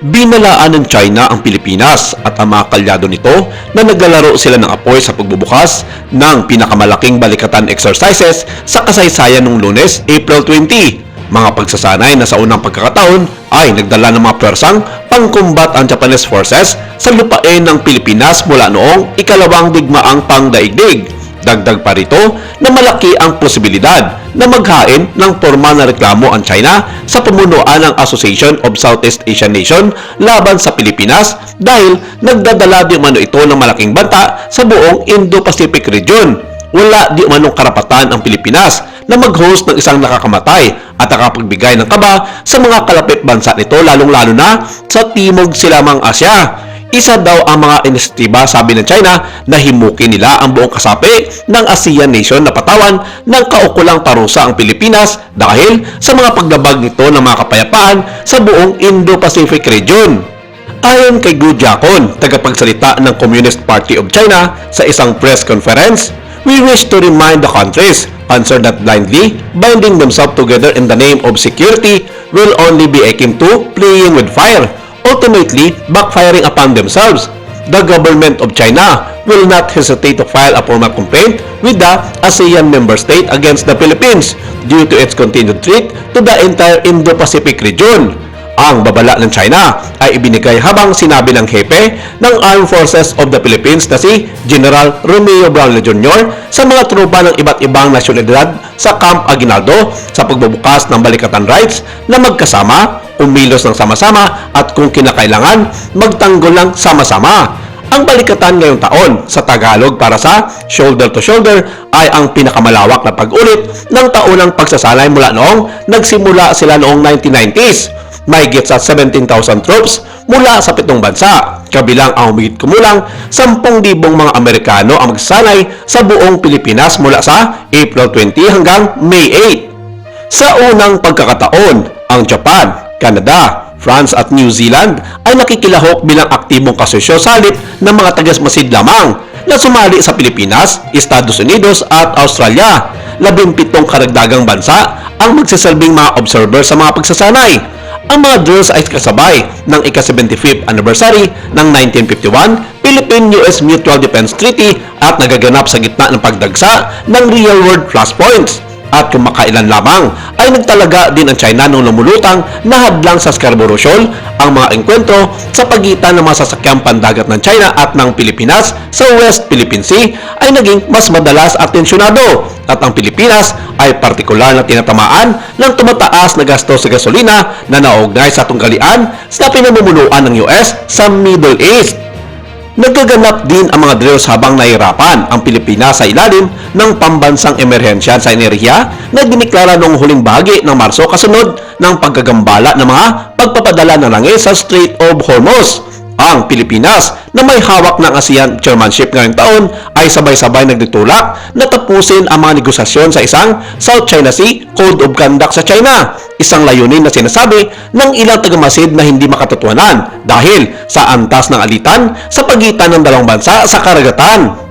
Binalaan ng China ang Pilipinas at ang mga kalyado nito na naglalaro sila ng apoy sa pagbubukas ng pinakamalaking balikatan exercises sa kasaysayan noong Lunes, April 20. Mga pagsasanay na sa unang pagkakataon ay nagdala ng mga pwersang pangkumbat ang Japanese forces sa lupain ng Pilipinas mula noong ikalawang digmaang pangdaigdig. Dagdag pa rito na malaki ang posibilidad na maghain ng formal na reklamo ang China sa pamunuan ng Association of Southeast Asian Nations laban sa Pilipinas dahil nagdadala di umano ito ng malaking banta sa buong Indo-Pacific region. Wala di umanong karapatan ang Pilipinas na mag-host ng isang nakakamatay at nakapagbigay ng kaba sa mga kalapit bansa nito lalong-lalo na sa Timog Silamang Asya. Isa daw ang mga inisyatiba, sabi ng China, na himukin nila ang buong kasapi ng ASEAN nation na patawan ng kaukulang parusa ang Pilipinas dahil sa mga paglabag nito ng mga kapayapaan sa buong Indo-Pacific region. Ayon kay Gu Jiakun, tagapagsalita ng Communist Party of China sa isang press conference, "We wish to remind the countries concerned that blindly binding themselves together in the name of security will only be akin to playing with fire, ultimately backfiring upon themselves. The government of China will not hesitate to file a formal complaint with the ASEAN member state against the Philippines due to its continued threat to the entire Indo-Pacific region." Ang babala ng China ay ibinigay habang sinabi ng hepe ng Armed Forces of the Philippines na si General Romeo Brownlee Jr. sa mga tropa ng iba't ibang nasyonalidad sa Camp Aguinaldo sa pagbubukas ng balikatan rights na magkasama, umilos ng sama-sama at kung kinakailangan, magtanggol ng sama-sama. Ang balikatan ngayong taon sa Tagalog para sa shoulder to shoulder ay ang pinakamalawak na pag-ulit ng taunang pagsasanay mula noong nagsimula sila noong 1990s. Mahigit sa 17,000 troops mula sa 7 bansa, kabilang ang humigit kumulang 10,000 mga Amerikano ang magsasanay sa buong Pilipinas mula sa April 20 hanggang May 8. Sa unang pagkakataon, ang Japan, Canada, France at New Zealand ay nakikilahok bilang aktibong kasosyo sa halip ng mga tagasmasid lamang na sumali sa Pilipinas, Estados Unidos at Australia. 17 karagdagang bansa ang magsasalbing mga observer sa mga pagsasanay. Ang mga drills ay kasabay ng ika-75th anniversary ng 1951 Philippine-US Mutual Defense Treaty at nagaganap sa gitna ng pagdagsa ng real-world flashpoints. At kung makailan lamang ay nagtalaga din ang China nung lumulutang na hadlang sa Scarborough Shoal ang mga engkwentro sa pagitan ng mga sasakyang pandagat ng China at ng Pilipinas sa West Philippine Sea ay naging mas madalas at tensyonado at ang Pilipinas ay partikular na tinatamaan ng tumataas na gasto sa gasolina na nauugnay sa tunggalian sa pinamumunuan ng US sa Middle East. Nagaganap din ang mga drills habang nahihirapan ang Pilipinas sa ilalim ng pambansang emerhensya sa enerhiya na diniklara noong huling bahagi ng Marso kasunod ng paggagambala ng mga pagpapadala ng langis sa Strait of Hormuz. Ang Pilipinas na may hawak ng ASEAN chairmanship ngayong taon ay sabay-sabay nagtutulak na tapusin ang mga negosasyon sa isang South China Sea Code of Conduct sa China. Isang layunin na sinasabi ng ilang tagamasid na hindi makatotohanan dahil sa antas ng alitan sa pagitan ng dalawang bansa sa karagatan.